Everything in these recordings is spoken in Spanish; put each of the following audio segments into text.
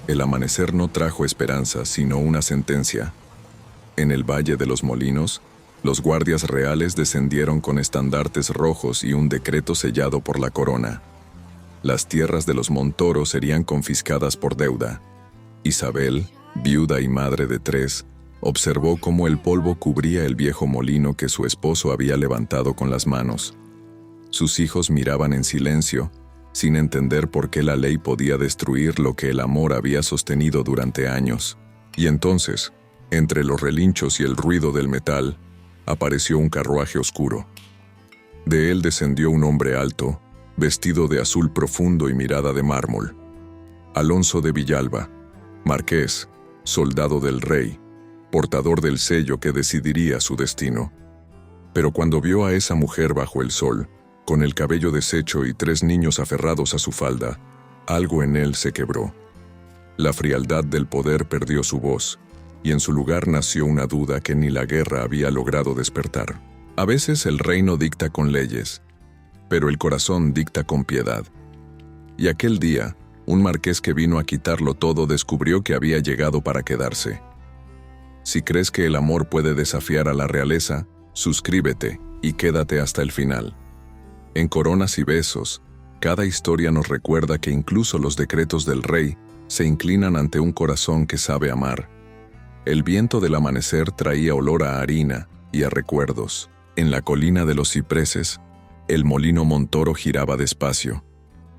El amanecer no trajo esperanza, sino una sentencia. En el Valle de los Molinos, los guardias reales descendieron con estandartes rojos y un decreto sellado por la corona. Las tierras de los Montoro serían confiscadas por deuda. Isabel, viuda y madre de 3, observó cómo el polvo cubría el viejo molino que su esposo había levantado con las manos. Sus hijos miraban en silencio, sin entender por qué la ley podía destruir lo que el amor había sostenido durante años. Y entonces, entre los relinchos y el ruido del metal, apareció un carruaje oscuro. De él descendió un hombre alto, vestido de azul profundo y mirada de mármol. Alonso de Villalba, marqués, soldado del rey, portador del sello que decidiría su destino. Pero cuando vio a esa mujer bajo el sol, con el cabello deshecho y 3 niños aferrados a su falda, algo en él se quebró. La frialdad del poder perdió su voz, y en su lugar nació una duda que ni la guerra había logrado despertar. A veces el reino dicta con leyes, pero el corazón dicta con piedad. Y aquel día, un marqués que vino a quitarlo todo descubrió que había llegado para quedarse. Si crees que el amor puede desafiar a la realeza, suscríbete y quédate hasta el final. En Coronas y Besos, cada historia nos recuerda que incluso los decretos del rey se inclinan ante un corazón que sabe amar. El viento del amanecer traía olor a harina y a recuerdos. En la colina de los cipreses, el molino Montoro giraba despacio,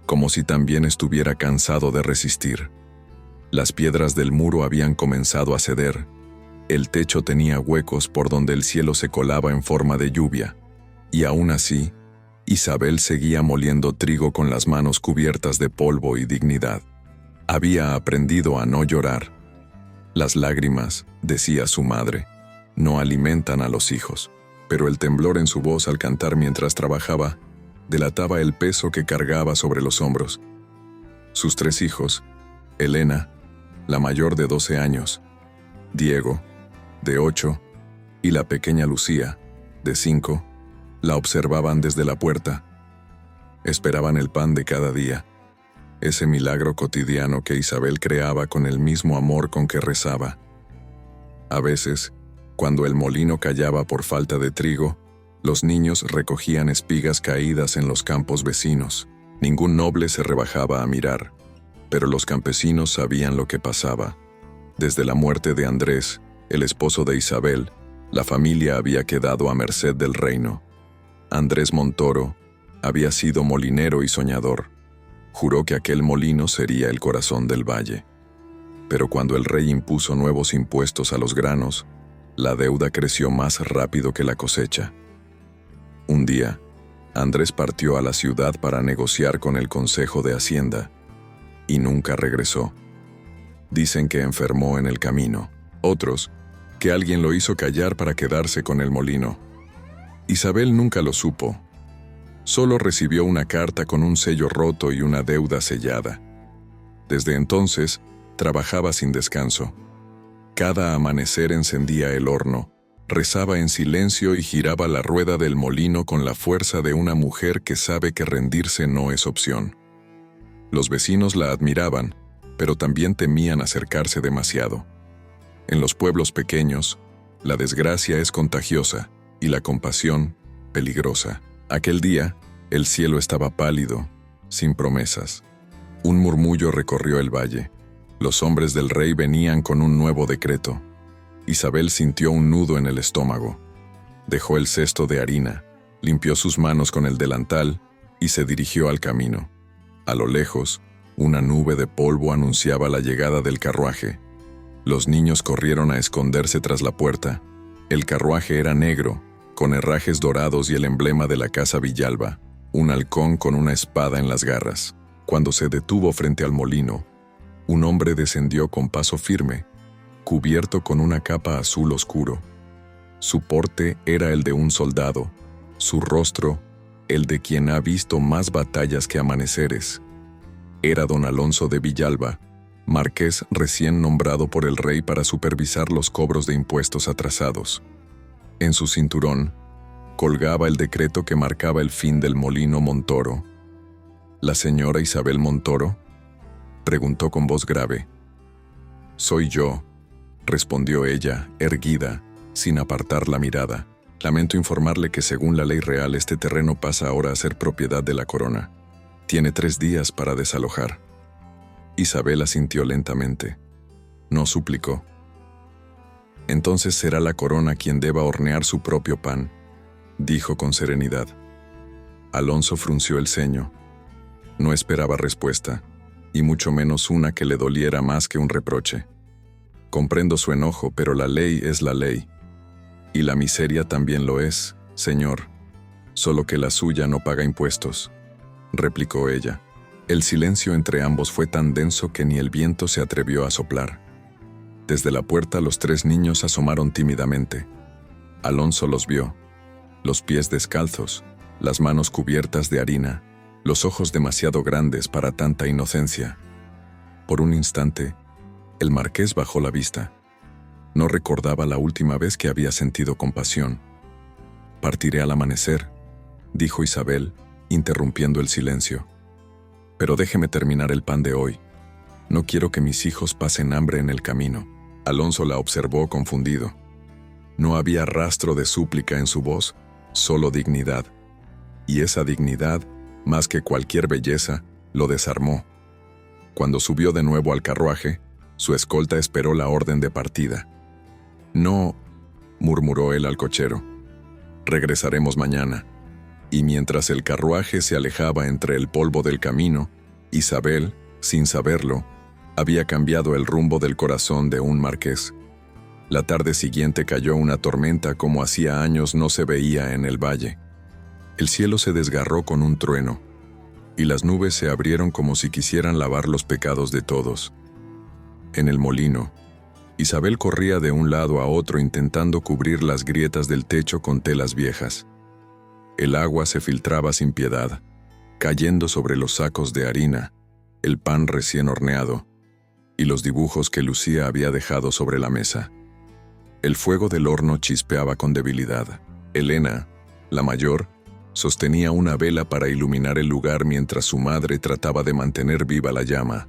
como si también estuviera cansado de resistir. Las piedras del muro habían comenzado a ceder. El techo tenía huecos por donde el cielo se colaba en forma de lluvia. Y aún así, Isabel seguía moliendo trigo con las manos cubiertas de polvo y dignidad. Había aprendido a no llorar. Las lágrimas, decía su madre, no alimentan a los hijos, pero el temblor en su voz al cantar mientras trabajaba delataba el peso que cargaba sobre los hombros. Sus 3 hijos, Elena, la mayor de 12 años, Diego, de 8, y la pequeña Lucía, de 5, la observaban desde la puerta. Esperaban el pan de cada día, ese milagro cotidiano que Isabel creaba con el mismo amor con que rezaba. A veces, cuando el molino callaba por falta de trigo, los niños recogían espigas caídas en los campos vecinos. Ningún noble se rebajaba a mirar, pero los campesinos sabían lo que pasaba. Desde la muerte de Andrés, el esposo de Isabel, la familia había quedado a merced del reino. Andrés Montoro había sido molinero y soñador. Juró que aquel molino sería el corazón del valle. Pero cuando el rey impuso nuevos impuestos a los granos, la deuda creció más rápido que la cosecha. Un día, Andrés partió a la ciudad para negociar con el Consejo de Hacienda, y nunca regresó. Dicen que enfermó en el camino. Otros, que alguien lo hizo callar para quedarse con el molino. Isabel nunca lo supo. Solo recibió una carta con un sello roto y una deuda sellada. Desde entonces, trabajaba sin descanso. Cada amanecer encendía el horno, rezaba en silencio y giraba la rueda del molino con la fuerza de una mujer que sabe que rendirse no es opción. Los vecinos la admiraban, pero también temían acercarse demasiado. En los pueblos pequeños, la desgracia es contagiosa y la compasión peligrosa. Aquel día, el cielo estaba pálido, sin promesas. Un murmullo recorrió el valle. Los hombres del rey venían con un nuevo decreto. Isabel sintió un nudo en el estómago. Dejó el cesto de harina, limpió sus manos con el delantal y se dirigió al camino. A lo lejos, una nube de polvo anunciaba la llegada del carruaje. Los niños corrieron a esconderse tras la puerta. El carruaje era negro, con herrajes dorados y el emblema de la casa Villalba, un halcón con una espada en las garras. Cuando se detuvo frente al molino, un hombre descendió con paso firme, cubierto con una capa azul oscuro. Su porte era el de un soldado, su rostro, el de quien ha visto más batallas que amaneceres. Era don Alonso de Villalba, marqués recién nombrado por el rey para supervisar los cobros de impuestos atrasados. En su cinturón, colgaba el decreto que marcaba el fin del molino Montoro. ¿La señora Isabel Montoro?, preguntó con voz grave. Soy yo, respondió ella, erguida, sin apartar la mirada. Lamento informarle que según la ley real este terreno pasa ahora a ser propiedad de la corona. Tiene 3 días para desalojar. Isabel asintió lentamente. No suplicó. Entonces será la corona quien deba hornear su propio pan, dijo con serenidad. Alonso frunció el ceño. No esperaba respuesta, y mucho menos una que le doliera más que un reproche. Comprendo su enojo, pero la ley es la ley. Y la miseria también lo es, señor. Solo que la suya no paga impuestos, replicó ella. El silencio entre ambos fue tan denso que ni el viento se atrevió a soplar. Desde la puerta los 3 niños asomaron tímidamente. Alonso los vio. Los pies descalzos, las manos cubiertas de harina, los ojos demasiado grandes para tanta inocencia. Por un instante, el marqués bajó la vista. No recordaba la última vez que había sentido compasión. Partiré al amanecer, dijo Isabel, interrumpiendo el silencio. Pero déjeme terminar el pan de hoy. No quiero que mis hijos pasen hambre en el camino. Alonso la observó confundido. No había rastro de súplica en su voz, solo dignidad. Y esa dignidad, más que cualquier belleza, lo desarmó. Cuando subió de nuevo al carruaje, su escolta esperó la orden de partida. No, murmuró él al cochero. Regresaremos mañana. Y mientras el carruaje se alejaba entre el polvo del camino, Isabel, sin saberlo, había cambiado el rumbo del corazón de un marqués. La tarde siguiente cayó una tormenta como hacía años no se veía en el valle. El cielo se desgarró con un trueno, y las nubes se abrieron como si quisieran lavar los pecados de todos. En el molino, Isabel corría de un lado a otro intentando cubrir las grietas del techo con telas viejas. El agua se filtraba sin piedad, cayendo sobre los sacos de harina, el pan recién horneado y los dibujos que Lucía había dejado sobre la mesa. El fuego del horno chispeaba con debilidad. Elena, la mayor, sostenía una vela para iluminar el lugar mientras su madre trataba de mantener viva la llama.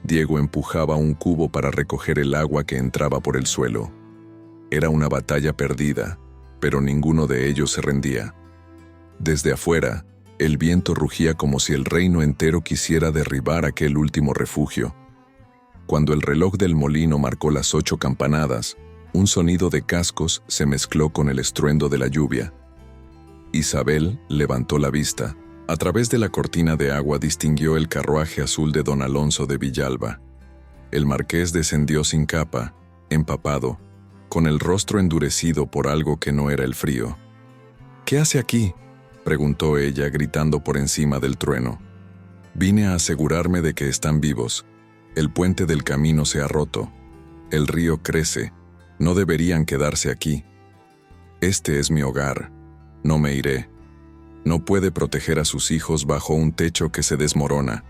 Diego empujaba un cubo para recoger el agua que entraba por el suelo. Era una batalla perdida, pero ninguno de ellos se rendía. Desde afuera, el viento rugía como si el reino entero quisiera derribar aquel último refugio. Cuando el reloj del molino marcó las 8 campanadas, un sonido de cascos se mezcló con el estruendo de la lluvia. Isabel levantó la vista. A través de la cortina de agua distinguió el carruaje azul de don Alonso de Villalba. El marqués descendió sin capa, empapado, con el rostro endurecido por algo que no era el frío. «¿Qué hace aquí?», preguntó ella gritando por encima del trueno. «Vine a asegurarme de que están vivos. El puente del camino se ha roto. El río crece. No deberían quedarse aquí. Este es mi hogar. No me iré». «No puede proteger a sus hijos bajo un techo que se desmorona»,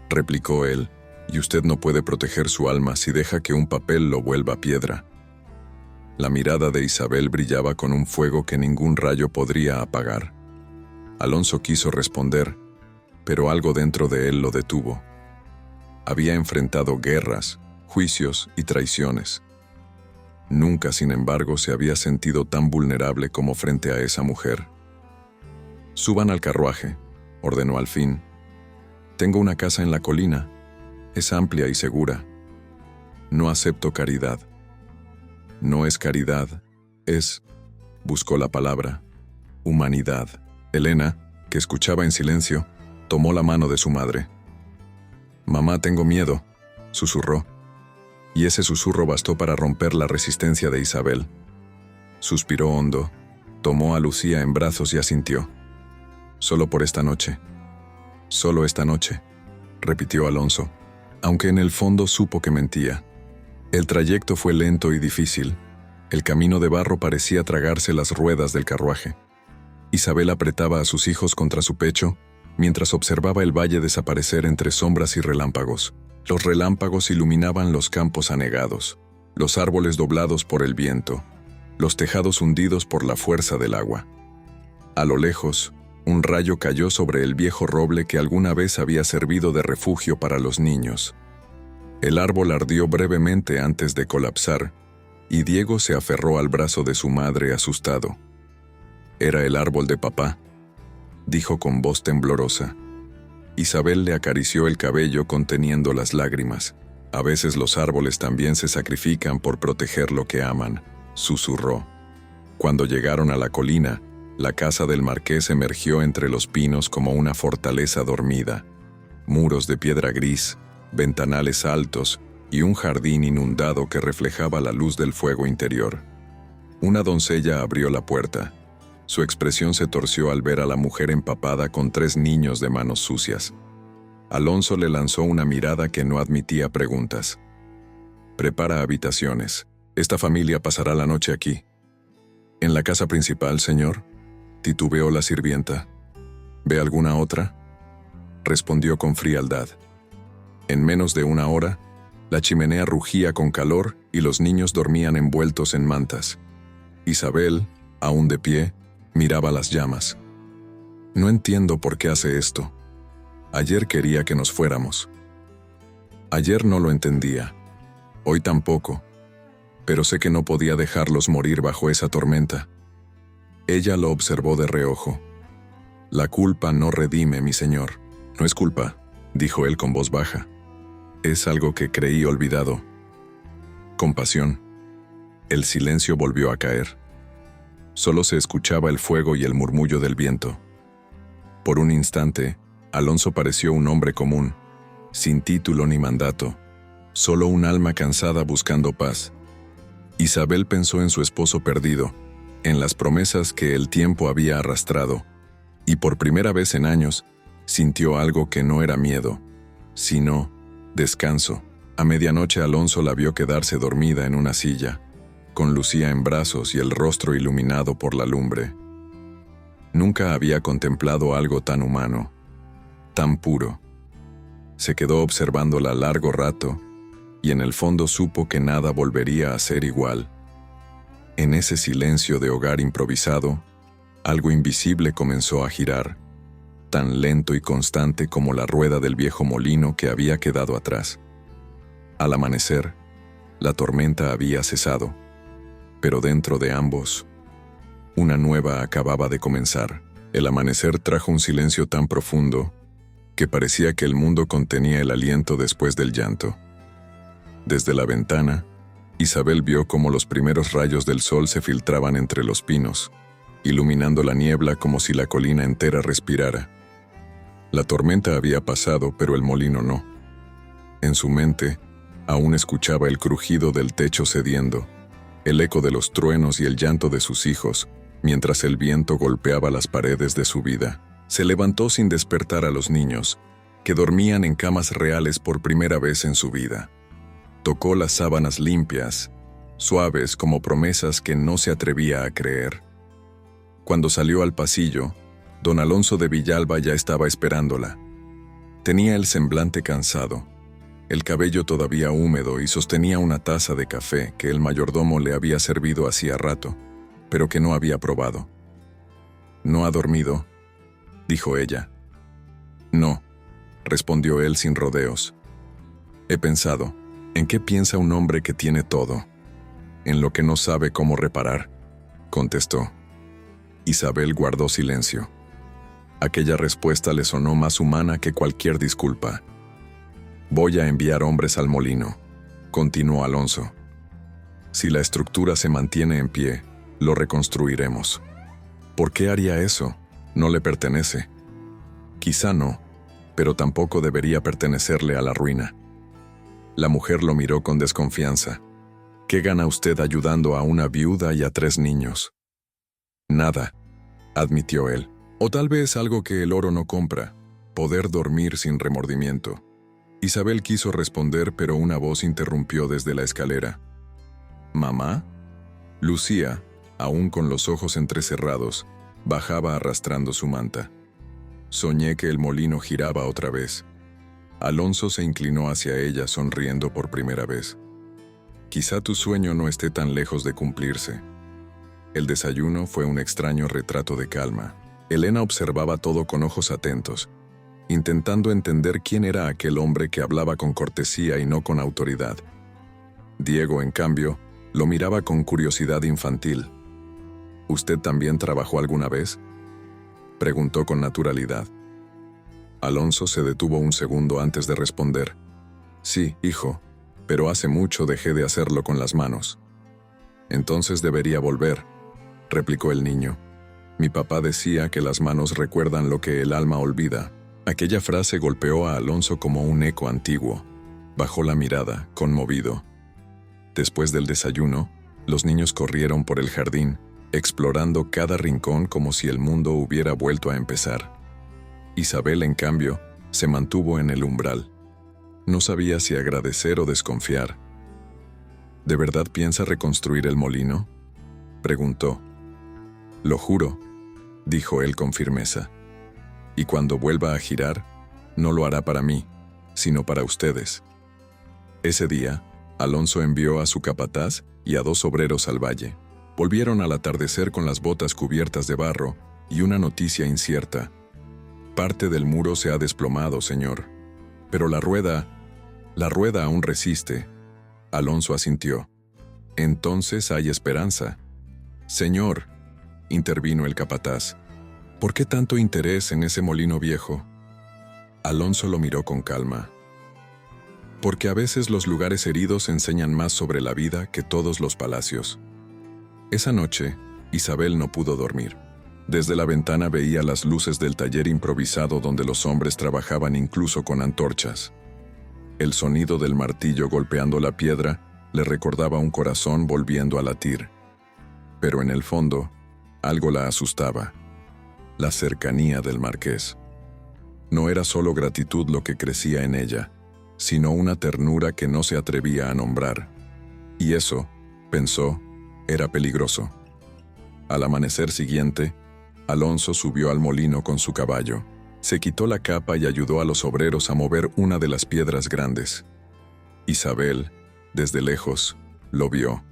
replicó él, «y usted no puede proteger su alma si deja que un papel lo vuelva piedra». La mirada de Isabel brillaba con un fuego que ningún rayo podría apagar. Alonso quiso responder, pero algo dentro de él lo detuvo. Había enfrentado guerras, juicios y traiciones. Nunca, sin embargo, se había sentido tan vulnerable como frente a esa mujer. «Suban al carruaje», ordenó al fin. «Tengo una casa en la colina. Es amplia y segura. No acepto caridad». «No es caridad, es», buscó la palabra, «humanidad». Elena, que escuchaba en silencio, tomó la mano de su madre. «Mamá, tengo miedo», susurró. Y ese susurro bastó para romper la resistencia de Isabel. Suspiró hondo, tomó a Lucía en brazos y asintió. «Solo por esta noche. Solo esta noche», repitió Alonso, aunque en el fondo supo que mentía. El trayecto fue lento y difícil. El camino de barro parecía tragarse las ruedas del carruaje. Isabel apretaba a sus hijos contra su pecho, mientras observaba el valle desaparecer entre sombras y relámpagos. Los relámpagos iluminaban los campos anegados, los árboles doblados por el viento, los tejados hundidos por la fuerza del agua. A lo lejos, un rayo cayó sobre el viejo roble que alguna vez había servido de refugio para los niños. El árbol ardió brevemente antes de colapsar, y Diego se aferró al brazo de su madre asustado. «Era el árbol de papá», dijo con voz temblorosa. Isabel le acarició el cabello conteniendo las lágrimas. «A veces los árboles también se sacrifican por proteger lo que aman», susurró. Cuando llegaron a la colina, la casa del marqués emergió entre los pinos como una fortaleza dormida. Muros de piedra gris, ventanales altos y un jardín inundado que reflejaba la luz del fuego interior. Una doncella abrió la puerta. Su expresión se torció al ver a la mujer empapada con 3 niños de manos sucias. Alonso le lanzó una mirada que no admitía preguntas. «Prepara habitaciones. Esta familia pasará la noche aquí». «¿En la casa principal, señor?», titubeó la sirvienta. «¿Ve alguna otra?», respondió con frialdad. En menos de una hora, la chimenea rugía con calor y los niños dormían envueltos en mantas. Isabel, aún de pie, miraba las llamas. «No entiendo por qué hace esto. Ayer quería que nos fuéramos». Ayer no lo entendía. Hoy tampoco. Pero sé que no podía dejarlos morir bajo esa tormenta. Ella lo observó de reojo. «La culpa no redime, mi señor». «No es culpa», dijo él con voz baja. «Es algo que creí olvidado. Compasión». El silencio volvió a caer. Solo se escuchaba el fuego y el murmullo del viento. Por un instante, Alonso pareció un hombre común, sin título ni mandato, solo un alma cansada buscando paz. Isabel pensó en su esposo perdido, en las promesas que el tiempo había arrastrado, y por primera vez en años, sintió algo que no era miedo, sino descanso. A medianoche Alonso la vio quedarse dormida en una silla, con Lucía en brazos y el rostro iluminado por la lumbre. Nunca había contemplado algo tan humano, tan puro. Se quedó observándola largo rato, y en el fondo supo que nada volvería a ser igual. En ese silencio de hogar improvisado, algo invisible comenzó a girar, tan lento y constante como la rueda del viejo molino que había quedado atrás. Al amanecer, la tormenta había cesado, pero dentro de ambos, una nueva acababa de comenzar. El amanecer trajo un silencio tan profundo que parecía que el mundo contenía el aliento después del llanto. Desde la ventana, Isabel vio cómo los primeros rayos del sol se filtraban entre los pinos, iluminando la niebla como si la colina entera respirara. La tormenta había pasado, pero el molino no. En su mente, aún escuchaba el crujido del techo cediendo, el eco de los truenos y el llanto de sus hijos, mientras el viento golpeaba las paredes de su vida. Se levantó sin despertar a los niños, que dormían en camas reales por primera vez en su vida. Tocó las sábanas limpias, suaves como promesas que no se atrevía a creer. Cuando salió al pasillo, don Alonso de Villalba ya estaba esperándola. Tenía el semblante cansado, el cabello todavía húmedo y sostenía una taza de café que el mayordomo le había servido hacía rato, pero que no había probado. «¿No ha dormido?», dijo ella. «No», respondió él sin rodeos. «He pensado, ¿en qué piensa un hombre que tiene todo? En lo que no sabe cómo reparar», contestó. Isabel guardó silencio. Aquella respuesta le sonó más humana que cualquier disculpa. «Voy a enviar hombres al molino», continuó Alonso. «Si la estructura se mantiene en pie, lo reconstruiremos». «¿Por qué haría eso? No le pertenece». «Quizá no, pero tampoco debería pertenecerle a la ruina». La mujer lo miró con desconfianza. «¿Qué gana usted ayudando a una viuda y a 3 niños?» «Nada», admitió él. «O tal vez algo que el oro no compra, poder dormir sin remordimiento». Isabel quiso responder, pero una voz interrumpió desde la escalera. «¿Mamá?». Lucía, aún con los ojos entrecerrados, bajaba arrastrando su manta. «Soñé que el molino giraba otra vez». Alonso se inclinó hacia ella sonriendo por primera vez. «Quizá tu sueño no esté tan lejos de cumplirse». El desayuno fue un extraño retrato de calma. Elena observaba todo con ojos atentos, intentando entender quién era aquel hombre que hablaba con cortesía y no con autoridad. Diego, en cambio, lo miraba con curiosidad infantil. ¿Usted también trabajó alguna vez?, preguntó con naturalidad. Alonso se detuvo un segundo antes de responder. Sí, hijo, pero hace mucho dejé de hacerlo con las manos. Entonces debería volver, replicó el niño. Mi papá decía que las manos recuerdan lo que el alma olvida. Aquella frase golpeó a Alonso como un eco antiguo. Bajó la mirada, conmovido. Después del desayuno, los niños corrieron por el jardín, explorando cada rincón como si el mundo hubiera vuelto a empezar. Isabel, en cambio, se mantuvo en el umbral. No sabía si agradecer o desconfiar. ¿De verdad piensa reconstruir el molino?, preguntó. Lo juro, dijo él con firmeza. Y cuando vuelva a girar, no lo hará para mí, sino para ustedes. Ese día, Alonso envió a su capataz y a 2 obreros al valle. Volvieron al atardecer con las botas cubiertas de barro y una noticia incierta. Parte del muro se ha desplomado, señor. Pero la rueda aún resiste. Alonso asintió. Entonces hay esperanza. Señor, intervino el capataz, ¿por qué tanto interés en ese molino viejo? Alonso lo miró con calma. Porque a veces los lugares heridos enseñan más sobre la vida que todos los palacios. Esa noche, Isabel no pudo dormir. Desde la ventana veía las luces del taller improvisado donde los hombres trabajaban incluso con antorchas. El sonido del martillo golpeando la piedra le recordaba un corazón volviendo a latir. Pero en el fondo, algo la asustaba. La cercanía del marqués. No era solo gratitud lo que crecía en ella, sino una ternura que no se atrevía a nombrar. Y eso, pensó, era peligroso. Al amanecer siguiente, Alonso subió al molino con su caballo. Se quitó la capa y ayudó a los obreros a mover una de las piedras grandes. Isabel, desde lejos, lo vio.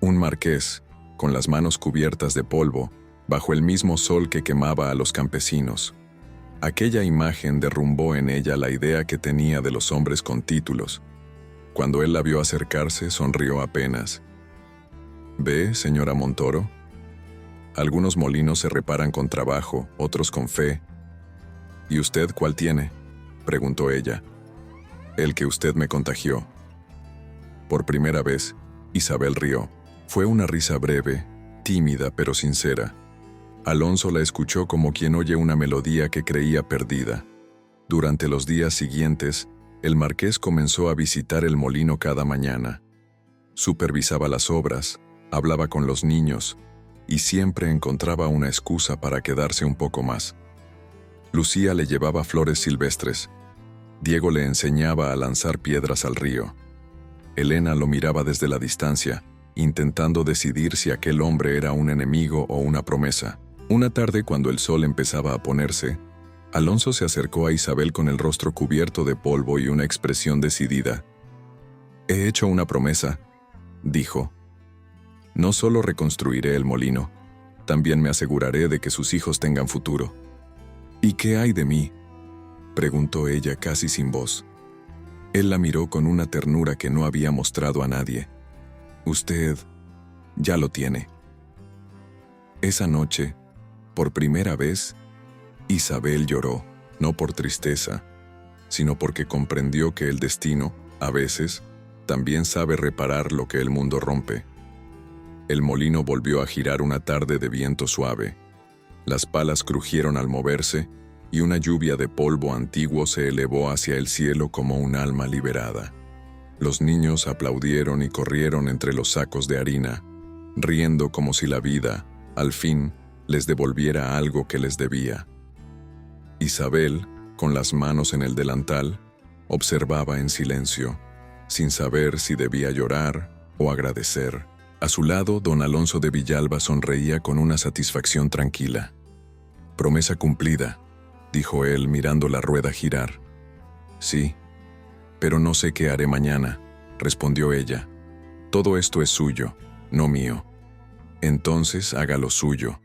Un marqués, con las manos cubiertas de polvo, bajo el mismo sol que quemaba a los campesinos. Aquella imagen derrumbó en ella la idea que tenía de los hombres con títulos. Cuando él la vio acercarse, sonrió apenas. ¿Ve, señora Montoro? Algunos molinos se reparan con trabajo, otros con fe. ¿Y usted cuál tiene?, preguntó ella. El que usted me contagió. Por primera vez, Isabel rió. Fue una risa breve, tímida pero sincera. Alonso la escuchó como quien oye una melodía que creía perdida. Durante los días siguientes, el marqués comenzó a visitar el molino cada mañana. Supervisaba las obras, hablaba con los niños, y siempre encontraba una excusa para quedarse un poco más. Lucía le llevaba flores silvestres. Diego le enseñaba a lanzar piedras al río. Elena lo miraba desde la distancia, intentando decidir si aquel hombre era un enemigo o una promesa. Una tarde, cuando el sol empezaba a ponerse, Alonso se acercó a Isabel con el rostro cubierto de polvo y una expresión decidida. «He hecho una promesa», dijo. «No solo reconstruiré el molino, también me aseguraré de que sus hijos tengan futuro». «¿Y qué hay de mí?», preguntó ella casi sin voz. Él la miró con una ternura que no había mostrado a nadie. «Usted ya lo tiene». Esa noche, por primera vez, Isabel lloró, no por tristeza, sino porque comprendió que el destino, a veces, también sabe reparar lo que el mundo rompe. El molino volvió a girar una tarde de viento suave. Las palas crujieron al moverse y una lluvia de polvo antiguo se elevó hacia el cielo como un alma liberada. Los niños aplaudieron y corrieron entre los sacos de harina, riendo como si la vida, al fin, les devolviera algo que les debía. Isabel, con las manos en el delantal, observaba en silencio, sin saber si debía llorar o agradecer. A su lado, don Alonso de Villalba sonreía con una satisfacción tranquila. «Promesa cumplida», dijo él mirando la rueda girar. «Sí, pero no sé qué haré mañana», respondió ella. «Todo esto es suyo, no mío». «Entonces haga lo suyo»,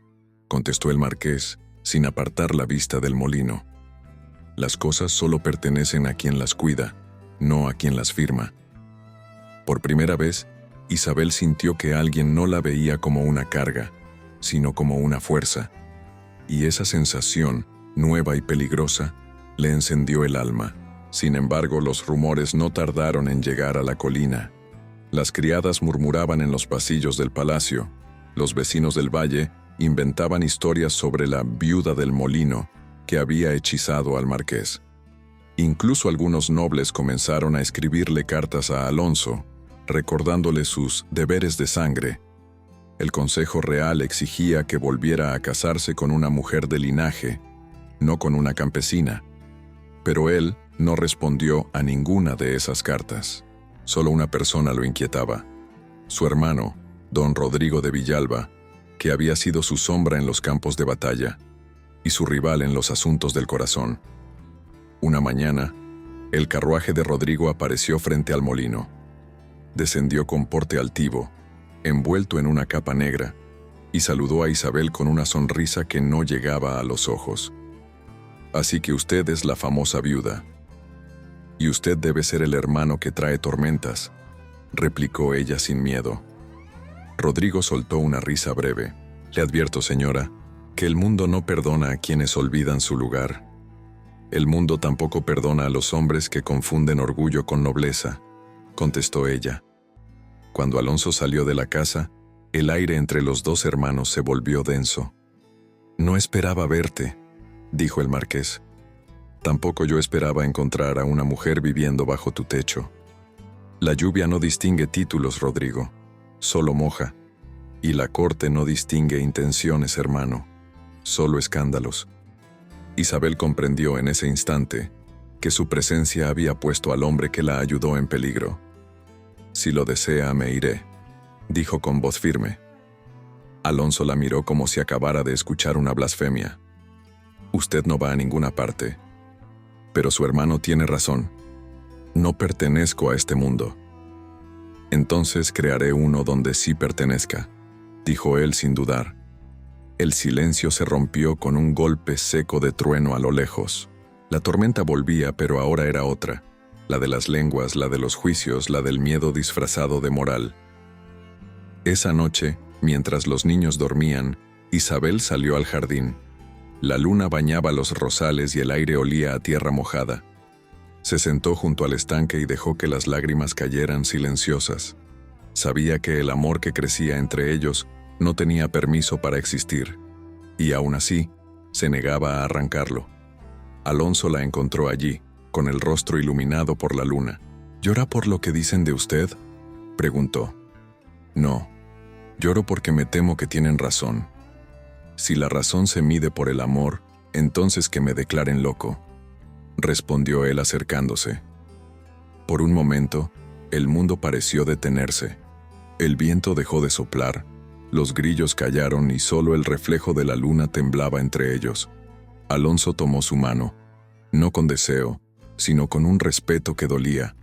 contestó el marqués, sin apartar la vista del molino. Las cosas solo pertenecen a quien las cuida, no a quien las firma. Por primera vez, Isabel sintió que alguien no la veía como una carga, sino como una fuerza. Y esa sensación, nueva y peligrosa, le encendió el alma. Sin embargo, los rumores no tardaron en llegar a la colina. Las criadas murmuraban en los pasillos del palacio. Los vecinos del valle inventaban historias sobre la viuda del molino que había hechizado al marqués. Incluso algunos nobles comenzaron a escribirle cartas a Alonso, recordándole sus deberes de sangre. El Consejo Real exigía que volviera a casarse con una mujer de linaje, no con una campesina. Pero él no respondió a ninguna de esas cartas. Solo una persona lo inquietaba: su hermano, don Rodrigo de Villalba, que había sido su sombra en los campos de batalla y su rival en los asuntos del corazón. Una mañana, el carruaje de Rodrigo apareció frente al molino. Descendió con porte altivo, envuelto en una capa negra, y saludó a Isabel con una sonrisa que no llegaba a los ojos. «Así que usted es la famosa viuda. Y usted debe ser el hermano que trae tormentas», replicó ella sin miedo. Rodrigo soltó una risa breve. «Le advierto, señora, que el mundo no perdona a quienes olvidan su lugar. El mundo tampoco perdona a los hombres que confunden orgullo con nobleza», contestó ella. Cuando Alonso salió de la casa, el aire entre los dos hermanos se volvió denso. «No esperaba verte», dijo el marqués. «Tampoco yo esperaba encontrar a una mujer viviendo bajo tu techo. La lluvia no distingue títulos, Rodrigo, solo moja. Y la corte no distingue intenciones, hermano, solo escándalos». Isabel comprendió en ese instante que su presencia había puesto al hombre que la ayudó en peligro. «Si lo desea, me iré», dijo con voz firme. Alonso la miró como si acabara de escuchar una blasfemia. «Usted no va a ninguna parte. Pero su hermano tiene razón. No pertenezco a este mundo. Entonces crearé uno donde sí pertenezca», dijo él sin dudar. El silencio se rompió con un golpe seco de trueno a lo lejos. La tormenta volvía, pero ahora era otra, la de las lenguas, la de los juicios, la del miedo disfrazado de moral. Esa noche, mientras los niños dormían, Isabel salió al jardín. La luna bañaba los rosales y el aire olía a tierra mojada. Se sentó junto al estanque y dejó que las lágrimas cayeran silenciosas. Sabía que el amor que crecía entre ellos no tenía permiso para existir, y aún así, se negaba a arrancarlo. Alonso la encontró allí, con el rostro iluminado por la luna. «¿Llora por lo que dicen de usted?», preguntó. «No, lloro porque me temo que tienen razón. Si la razón se mide por el amor, entonces que me declaren loco», respondió él acercándose. Por un momento, el mundo pareció detenerse. El viento dejó de soplar, los grillos callaron y solo el reflejo de la luna temblaba entre ellos. Alonso tomó su mano, no con deseo, sino con un respeto que dolía.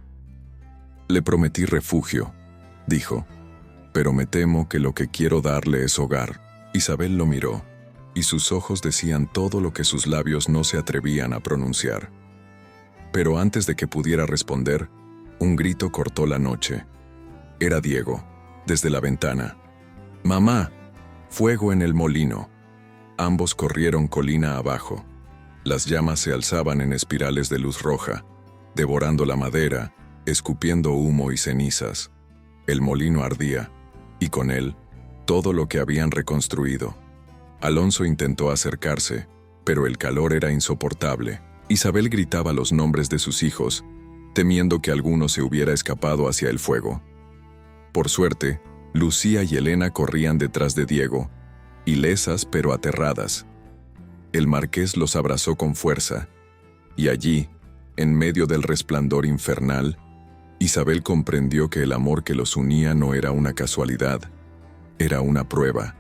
«Le prometí refugio», dijo, «pero me temo que lo que quiero darle es hogar». Isabel lo miró, y sus ojos decían todo lo que sus labios no se atrevían a pronunciar. Pero antes de que pudiera responder, un grito cortó la noche. Era Diego, desde la ventana. «¡Mamá! ¡Fuego en el molino!». Ambos corrieron colina abajo. Las llamas se alzaban en espirales de luz roja, devorando la madera, escupiendo humo y cenizas. El molino ardía, y con él, todo lo que habían reconstruido. Alonso intentó acercarse, pero el calor era insoportable. Isabel gritaba los nombres de sus hijos, temiendo que alguno se hubiera escapado hacia el fuego. Por suerte, Lucía y Elena corrían detrás de Diego, ilesas pero aterradas. El marqués los abrazó con fuerza, y allí, en medio del resplandor infernal, Isabel comprendió que el amor que los unía no era una casualidad, era una prueba.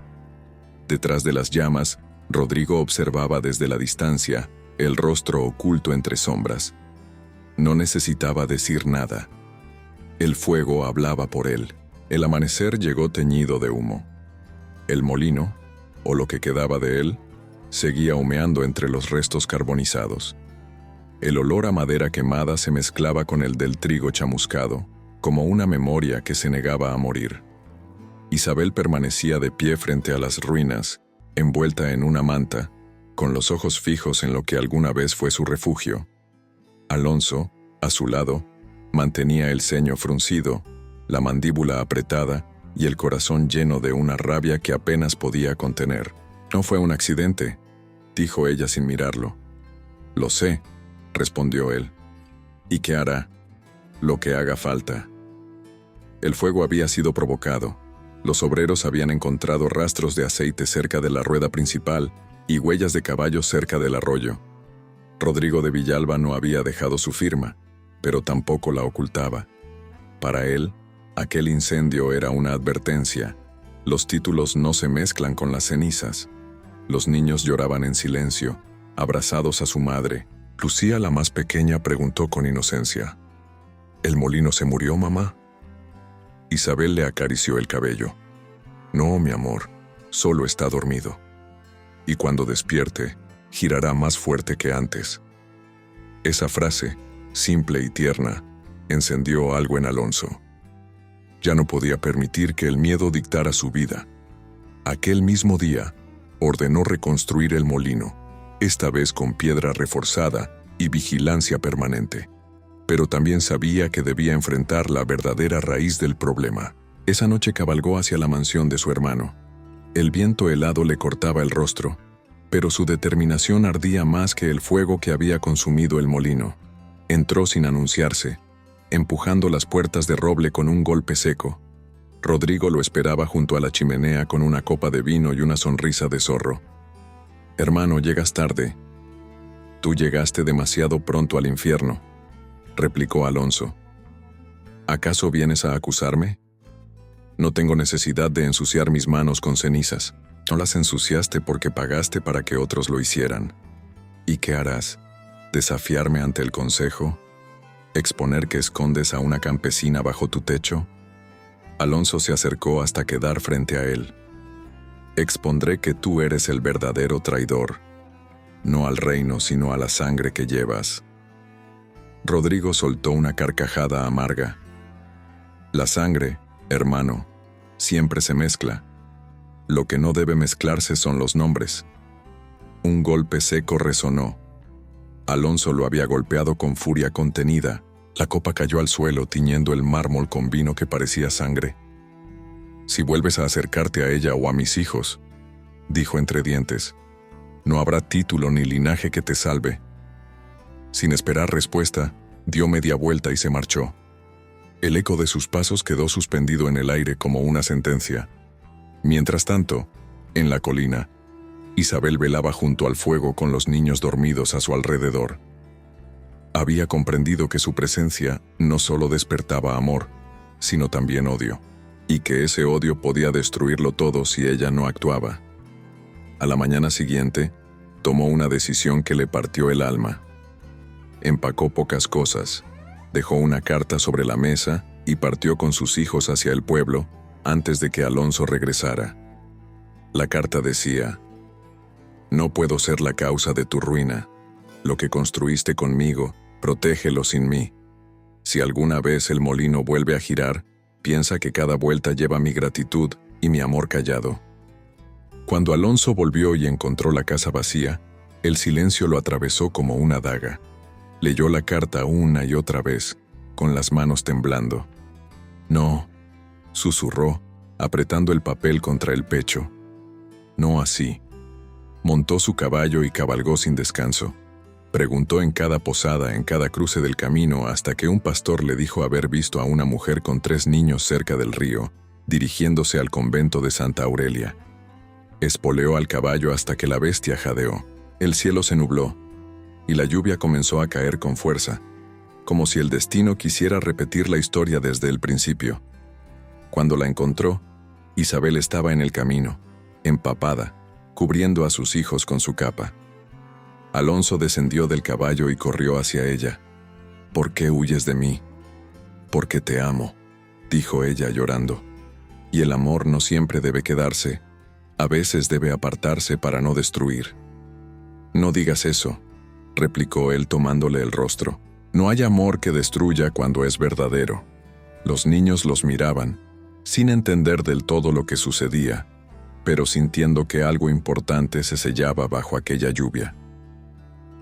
Detrás de las llamas, Rodrigo observaba desde la distancia el rostro oculto entre sombras. No necesitaba decir nada. El fuego hablaba por él. El amanecer llegó teñido de humo. El molino, o lo que quedaba de él, seguía humeando entre los restos carbonizados. El olor a madera quemada se mezclaba con el del trigo chamuscado, como una memoria que se negaba a morir. Isabel permanecía de pie frente a las ruinas, envuelta en una manta, con los ojos fijos en lo que alguna vez fue su refugio. Alonso, a su lado, mantenía el ceño fruncido, la mandíbula apretada y el corazón lleno de una rabia que apenas podía contener. «No fue un accidente», dijo ella sin mirarlo. «Lo sé», respondió él. «¿Y qué hará?» «Lo que haga falta». El fuego había sido provocado. Los obreros habían encontrado rastros de aceite cerca de la rueda principal y huellas de caballos cerca del arroyo. Rodrigo de Villalba no había dejado su firma, pero tampoco la ocultaba. Para él, aquel incendio era una advertencia. Los títulos no se mezclan con las cenizas. Los niños lloraban en silencio, abrazados a su madre. Lucía, la más pequeña, preguntó con inocencia: «¿El molino se murió, mamá?» Isabel le acarició el cabello. «No, mi amor, solo está dormido. Y cuando despierte, girará más fuerte que antes». Esa frase, simple y tierna, encendió algo en Alonso. Ya no podía permitir que el miedo dictara su vida. Aquel mismo día, ordenó reconstruir el molino, esta vez con piedra reforzada y vigilancia permanente. Pero también sabía que debía enfrentar la verdadera raíz del problema. Esa noche cabalgó hacia la mansión de su hermano. El viento helado le cortaba el rostro, pero su determinación ardía más que el fuego que había consumido el molino. Entró sin anunciarse, empujando las puertas de roble con un golpe seco. Rodrigo lo esperaba junto a la chimenea con una copa de vino y una sonrisa de zorro. «Hermano, llegas tarde. Tú llegaste demasiado pronto al infierno», replicó Alonso. «¿Acaso vienes a acusarme? No tengo necesidad de ensuciar mis manos con cenizas. No las ensuciaste porque pagaste para que otros lo hicieran. ¿Y qué harás? ¿Desafiarme ante el consejo? ¿Exponer que escondes a una campesina bajo tu techo?» Alonso se acercó hasta quedar frente a él. «Expondré que tú eres el verdadero traidor, no al reino sino a la sangre que llevas». Rodrigo soltó una carcajada amarga. «La sangre, hermano, siempre se mezcla. Lo que no debe mezclarse son los nombres». Un golpe seco resonó. Alonso lo había golpeado con furia contenida. La copa cayó al suelo, tiñendo el mármol con vino que parecía sangre. «Si vuelves a acercarte a ella o a mis hijos», dijo entre dientes, «no habrá título ni linaje que te salve». Sin esperar respuesta, dio media vuelta y se marchó. El eco de sus pasos quedó suspendido en el aire como una sentencia. Mientras tanto, en la colina, Isabel velaba junto al fuego con los niños dormidos a su alrededor. Había comprendido que su presencia no solo despertaba amor, sino también odio, y que ese odio podía destruirlo todo si ella no actuaba. A la mañana siguiente, tomó una decisión que le partió el alma. Empacó pocas cosas, dejó una carta sobre la mesa y partió con sus hijos hacia el pueblo antes de que Alonso regresara. La carta decía: «No puedo ser la causa de tu ruina. Lo que construiste conmigo, protégelo sin mí. Si alguna vez el molino vuelve a girar, piensa que cada vuelta lleva mi gratitud y mi amor callado». Cuando Alonso volvió y encontró la casa vacía, el silencio lo atravesó como una daga. Leyó la carta una y otra vez, con las manos temblando. «No», susurró, apretando el papel contra el pecho. «No así». Montó su caballo y cabalgó sin descanso. Preguntó en cada posada, en cada cruce del camino, hasta que un pastor le dijo haber visto a una mujer con 3 niños cerca del río, dirigiéndose al convento de Santa Aurelia. Espoleó al caballo hasta que la bestia jadeó. El cielo se nubló, y la lluvia comenzó a caer con fuerza, como si el destino quisiera repetir la historia desde el principio. Cuando la encontró, Isabel estaba en el camino, empapada, cubriendo a sus hijos con su capa. Alonso descendió del caballo y corrió hacia ella. «¿Por qué huyes de mí?» «Porque te amo», dijo ella llorando. «Y el amor no siempre debe quedarse, a veces debe apartarse para no destruir». «No digas eso», replicó él tomándole el rostro. No hay amor que destruya cuando es verdadero. Los niños los miraban, sin entender del todo lo que sucedía, pero sintiendo que algo importante se sellaba bajo aquella lluvia.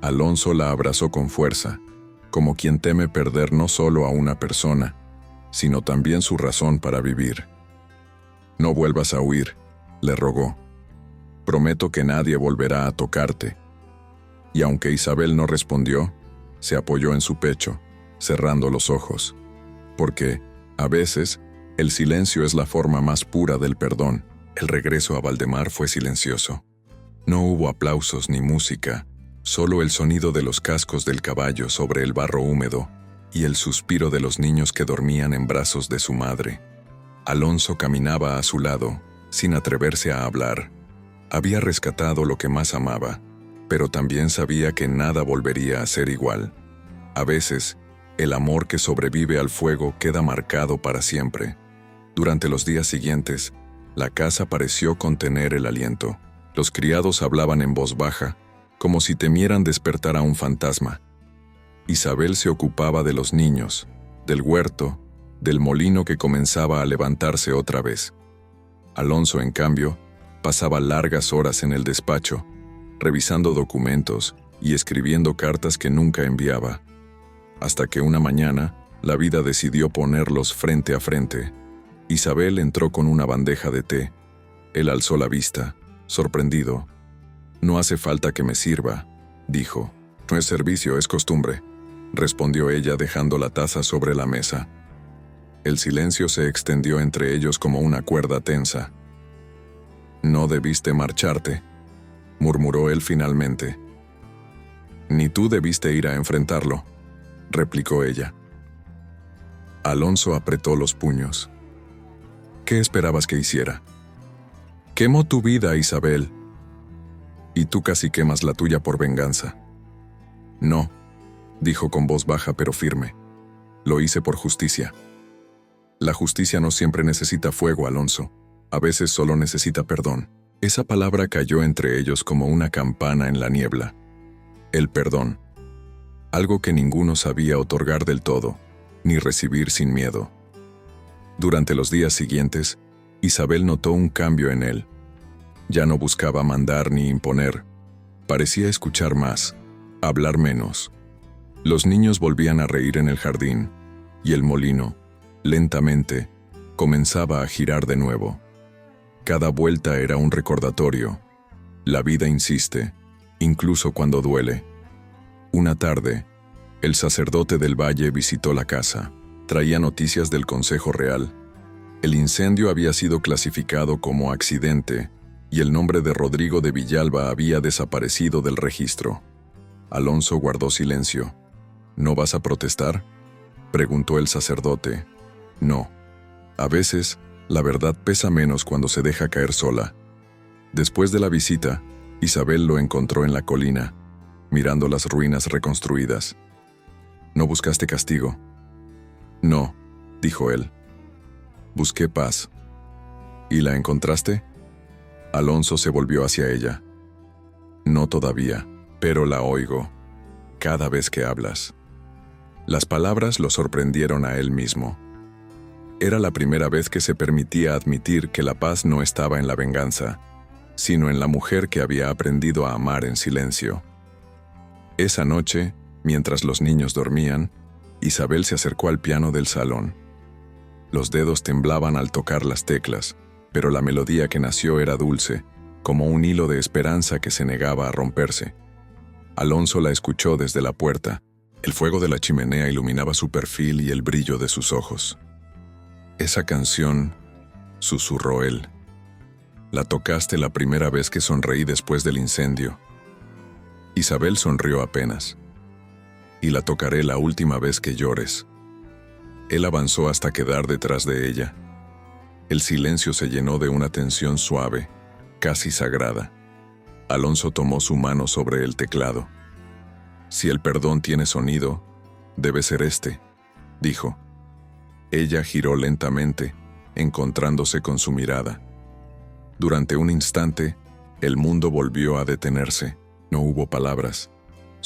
Alonso la abrazó con fuerza, como quien teme perder no solo a una persona, sino también su razón para vivir. No vuelvas a huir, le rogó. Prometo que nadie volverá a tocarte. Y aunque Isabel no respondió, se apoyó en su pecho, cerrando los ojos. Porque, a veces, el silencio es la forma más pura del perdón. El regreso a Valdemar fue silencioso. No hubo aplausos ni música, solo el sonido de los cascos del caballo sobre el barro húmedo y el suspiro de los niños que dormían en brazos de su madre. Alonso caminaba a su lado, sin atreverse a hablar. Había rescatado lo que más amaba, pero también sabía que nada volvería a ser igual. A veces, el amor que sobrevive al fuego queda marcado para siempre. Durante los días siguientes, la casa pareció contener el aliento. Los criados hablaban en voz baja, como si temieran despertar a un fantasma. Isabel se ocupaba de los niños, del huerto, del molino que comenzaba a levantarse otra vez. Alonso, en cambio, pasaba largas horas en el despacho, revisando documentos y escribiendo cartas que nunca enviaba, hasta que una mañana la vida decidió ponerlos frente a frente. Isabel entró con una bandeja de té. Él alzó la vista, sorprendido. «No hace falta que me sirva», dijo. «No es servicio, es costumbre», respondió ella dejando la taza sobre la mesa. El silencio se extendió entre ellos como una cuerda tensa. «No debiste marcharte», murmuró él finalmente. «Ni tú debiste ir a enfrentarlo», replicó ella. Alonso apretó los puños. «¿Qué esperabas que hiciera? Quemó tu vida, Isabel. Y tú casi quemas la tuya por venganza». «No», dijo con voz baja pero firme. «Lo hice por justicia». «La justicia no siempre necesita fuego, Alonso. A veces solo necesita perdón». Esa palabra cayó entre ellos como una campana en la niebla. El perdón. Algo que ninguno sabía otorgar del todo, ni recibir sin miedo. Durante los días siguientes, Isabel notó un cambio en él. Ya no buscaba mandar ni imponer. Parecía escuchar más, hablar menos. Los niños volvían a reír en el jardín, y el molino, lentamente, comenzaba a girar de nuevo. Cada vuelta era un recordatorio. La vida insiste, incluso cuando duele. Una tarde, el sacerdote del valle visitó la casa. Traía noticias del Consejo Real. El incendio había sido clasificado como accidente y el nombre de Rodrigo de Villalba había desaparecido del registro. Alonso guardó silencio. «¿No vas a protestar?», preguntó el sacerdote. «No. A veces, la verdad pesa menos cuando se deja caer sola». Después de la visita, Isabel lo encontró en la colina, mirando las ruinas reconstruidas. «¿No buscaste castigo?». «No», dijo él. «Busqué paz». «¿Y la encontraste?». Alonso se volvió hacia ella. «No todavía, pero la oigo. Cada vez que hablas». Las palabras lo sorprendieron a él mismo. Era la primera vez que se permitía admitir que la paz no estaba en la venganza, sino en la mujer que había aprendido a amar en silencio. Esa noche, mientras los niños dormían, Isabel se acercó al piano del salón. Los dedos temblaban al tocar las teclas, pero la melodía que nació era dulce, como un hilo de esperanza que se negaba a romperse. Alonso la escuchó desde la puerta. El fuego de la chimenea iluminaba su perfil y el brillo de sus ojos. «Esa canción», susurró él. «La tocaste la primera vez que sonreí después del incendio». Isabel sonrió apenas. «Y la tocaré la última vez que llores». Él avanzó hasta quedar detrás de ella. El silencio se llenó de una tensión suave, casi sagrada. Alonso tomó su mano sobre el teclado. «Si el perdón tiene sonido, debe ser este», dijo. Ella giró lentamente, encontrándose con su mirada. Durante un instante, el mundo volvió a detenerse. No hubo palabras,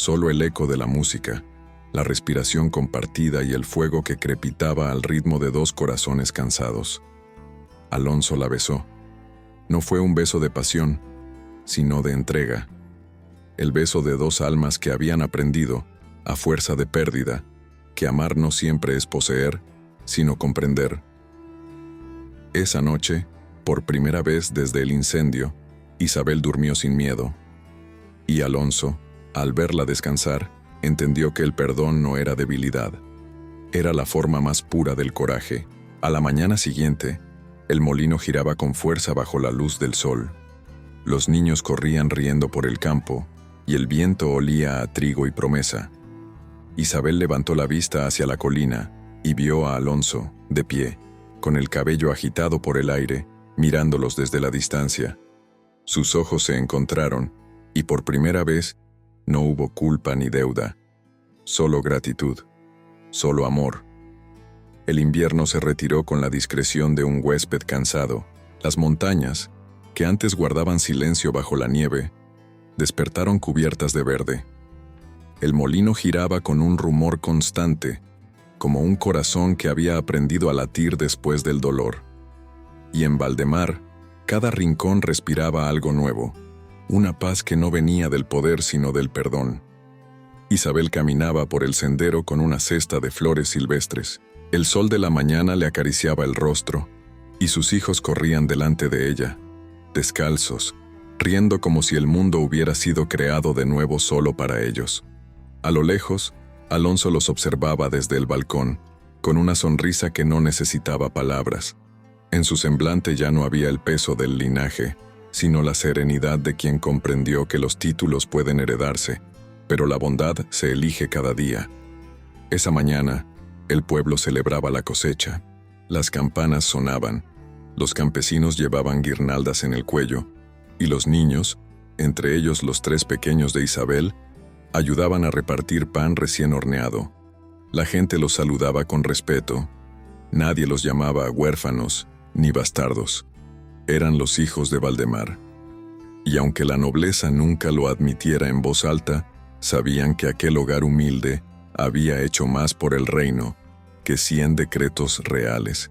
Solo el eco de la música, la respiración compartida y el fuego que crepitaba al ritmo de dos corazones cansados. Alonso la besó. No fue un beso de pasión, sino de entrega. El beso de dos almas que habían aprendido, a fuerza de pérdida, que amar no siempre es poseer, sino comprender. Esa noche, por primera vez desde el incendio, Isabel durmió sin miedo. Y Alonso, al verla descansar, entendió que el perdón no era debilidad. Era la forma más pura del coraje. A la mañana siguiente, el molino giraba con fuerza bajo la luz del sol. Los niños corrían riendo por el campo, y el viento olía a trigo y promesa. Isabel levantó la vista hacia la colina y vio a Alonso, de pie, con el cabello agitado por el aire, mirándolos desde la distancia. Sus ojos se encontraron, y por primera vez no hubo culpa ni deuda, solo gratitud, solo amor. El invierno se retiró con la discreción de un huésped cansado. Las montañas, que antes guardaban silencio bajo la nieve, despertaron cubiertas de verde. El molino giraba con un rumor constante, como un corazón que había aprendido a latir después del dolor. Y en Valdemar, cada rincón respiraba algo nuevo, una paz que no venía del poder sino del perdón. Isabel caminaba por el sendero con una cesta de flores silvestres. El sol de la mañana le acariciaba el rostro, y sus hijos corrían delante de ella, descalzos, riendo como si el mundo hubiera sido creado de nuevo solo para ellos. A lo lejos, Alonso los observaba desde el balcón, con una sonrisa que no necesitaba palabras. En su semblante ya no había el peso del linaje, sino la serenidad de quien comprendió que los títulos pueden heredarse, pero la bondad se elige cada día. Esa mañana, el pueblo celebraba la cosecha. Las campanas sonaban, los campesinos llevaban guirnaldas en el cuello, y los niños, entre ellos los 3 pequeños de Isabel, ayudaban a repartir pan recién horneado. La gente los saludaba con respeto. Nadie los llamaba huérfanos ni bastardos. Eran los hijos de Valdemar. Y aunque la nobleza nunca lo admitiera en voz alta, sabían que aquel hogar humilde había hecho más por el reino que 100 decretos reales.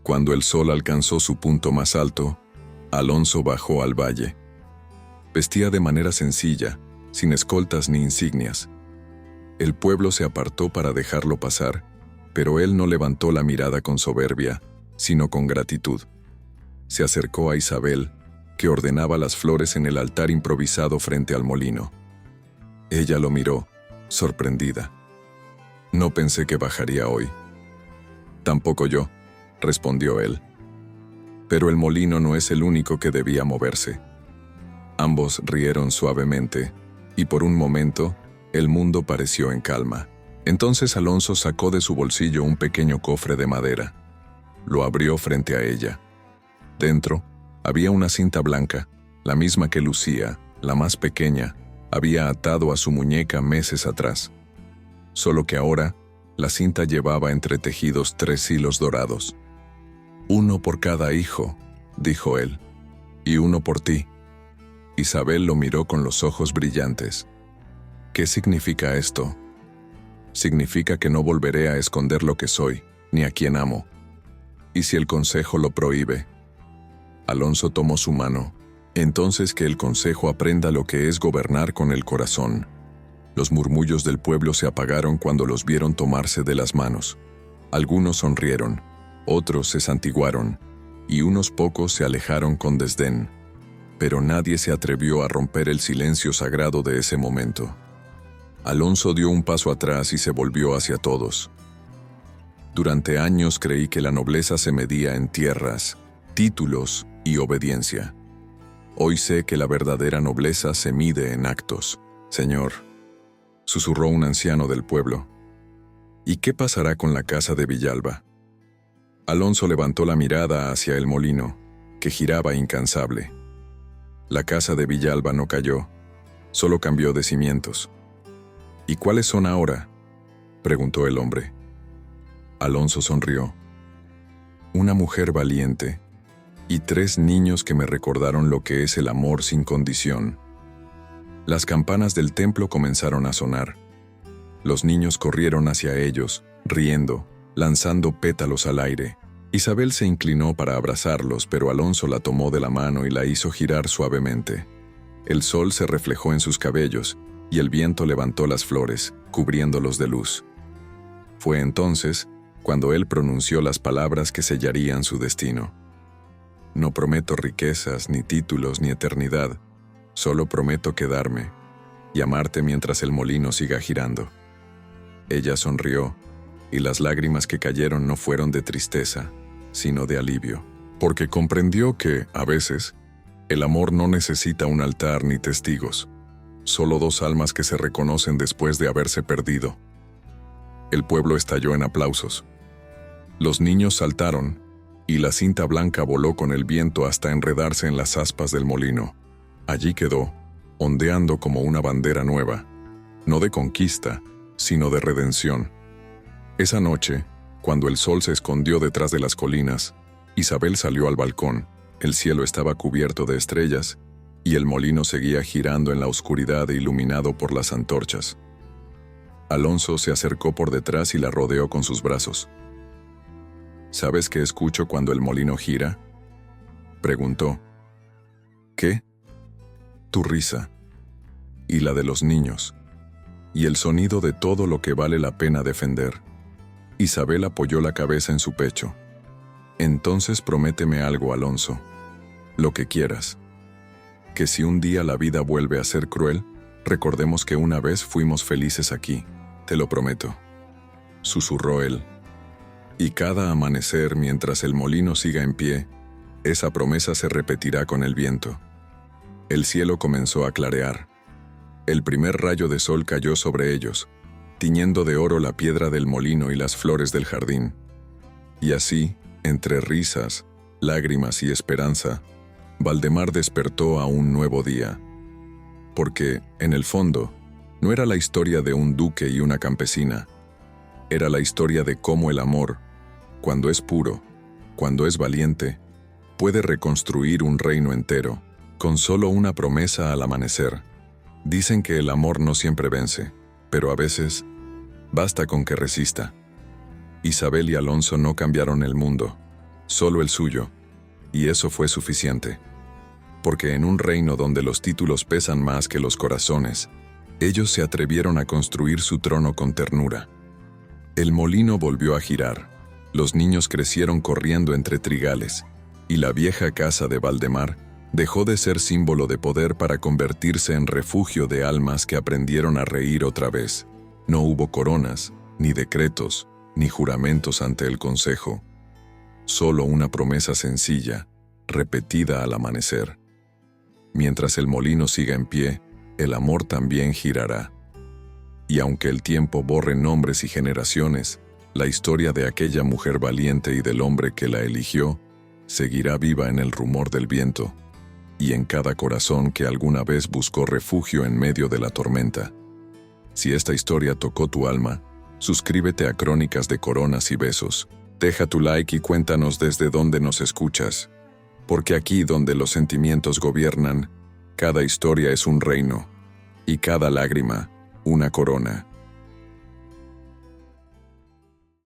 Cuando el sol alcanzó su punto más alto, Alonso bajó al valle. Vestía de manera sencilla, sin escoltas ni insignias. El pueblo se apartó para dejarlo pasar, pero él no levantó la mirada con soberbia, sino con gratitud. Se acercó a Isabel, que ordenaba las flores en el altar improvisado frente al molino. Ella lo miró, sorprendida. No pensé que bajaría hoy. Tampoco yo, respondió él. Pero el molino no es el único que debía moverse. Ambos rieron suavemente, y por un momento, el mundo pareció en calma. Entonces Alonso sacó de su bolsillo un pequeño cofre de madera. Lo abrió frente a ella. Dentro, había una cinta blanca, la misma que Lucía, la más pequeña, había atado a su muñeca meses atrás. Solo que ahora, la cinta llevaba entretejidos 3 hilos dorados. «Uno por cada hijo», dijo él, «y uno por ti». Isabel lo miró con los ojos brillantes. «¿Qué significa esto?» «Significa que no volveré a esconder lo que soy, ni a quien amo. ¿Y si el consejo lo prohíbe?» Alonso tomó su mano. «Entonces que el consejo aprenda lo que es gobernar con el corazón». Los murmullos del pueblo se apagaron cuando los vieron tomarse de las manos. Algunos sonrieron, otros se santiguaron, y unos pocos se alejaron con desdén. Pero nadie se atrevió a romper el silencio sagrado de ese momento. Alonso dio un paso atrás y se volvió hacia todos. «Durante años creí que la nobleza se medía en tierras, títulos y obediencia. Hoy sé que la verdadera nobleza se mide en actos, señor», susurró un anciano del pueblo. «¿Y qué pasará con la casa de Villalba?» Alonso levantó la mirada hacia el molino, que giraba incansable. La casa de Villalba no cayó, solo cambió de cimientos. «¿Y cuáles son ahora?», preguntó el hombre. Alonso sonrió. «Una mujer valiente y 3 niños que me recordaron lo que es el amor sin condición». Las campanas del templo comenzaron a sonar. Los niños corrieron hacia ellos, riendo, lanzando pétalos al aire. Isabel se inclinó para abrazarlos, pero Alonso la tomó de la mano y la hizo girar suavemente. El sol se reflejó en sus cabellos y el viento levantó las flores, cubriéndolos de luz. Fue entonces cuando él pronunció las palabras que sellarían su destino. No prometo riquezas, ni títulos, ni eternidad. Solo prometo quedarme y amarte mientras el molino siga girando. Ella sonrió, y las lágrimas que cayeron no fueron de tristeza, sino de alivio, porque comprendió que, a veces, el amor no necesita un altar ni testigos, solo dos almas que se reconocen después de haberse perdido. El pueblo estalló en aplausos. Los niños saltaron, y la cinta blanca voló con el viento hasta enredarse en las aspas del molino. Allí quedó, ondeando como una bandera nueva, no de conquista, sino de redención. Esa noche, cuando el sol se escondió detrás de las colinas, Isabel salió al balcón. El cielo estaba cubierto de estrellas, y el molino seguía girando en la oscuridad iluminado por las antorchas. Alonso se acercó por detrás y la rodeó con sus brazos. ¿Sabes qué escucho cuando el molino gira?, preguntó. ¿Qué? Tu risa, y la de los niños, y el sonido de todo lo que vale la pena defender. Isabel apoyó la cabeza en su pecho. Entonces prométeme algo, Alonso, lo que quieras. Que si un día la vida vuelve a ser cruel, recordemos que una vez fuimos felices aquí, te lo prometo, susurró él. Y cada amanecer, mientras el molino siga en pie, esa promesa se repetirá con el viento. El cielo comenzó a clarear. El primer rayo de sol cayó sobre ellos, tiñendo de oro la piedra del molino y las flores del jardín. Y así, entre risas, lágrimas y esperanza, Valdemar despertó a un nuevo día. Porque, en el fondo, no era la historia de un duque y una campesina. Era la historia de cómo el amor, cuando es puro, cuando es valiente, puede reconstruir un reino entero, con solo una promesa al amanecer. Dicen que el amor no siempre vence, pero a veces basta con que resista. Isabel y Alonso no cambiaron el mundo, solo el suyo, y eso fue suficiente. Porque en un reino donde los títulos pesan más que los corazones, ellos se atrevieron a construir su trono con ternura. El molino volvió a girar, los niños crecieron corriendo entre trigales, y la vieja casa de Valdemar dejó de ser símbolo de poder para convertirse en refugio de almas que aprendieron a reír otra vez. No hubo coronas, ni decretos, ni juramentos ante el consejo. Solo una promesa sencilla, repetida al amanecer. Mientras el molino siga en pie, el amor también girará. Y aunque el tiempo borre nombres y generaciones, la historia de aquella mujer valiente y del hombre que la eligió seguirá viva en el rumor del viento y en cada corazón que alguna vez buscó refugio en medio de la tormenta. Si esta historia tocó tu alma, suscríbete a Crónicas de Coronas y Besos. Deja tu like y cuéntanos desde dónde nos escuchas. Porque aquí donde los sentimientos gobiernan, cada historia es un reino y cada lágrima una corona.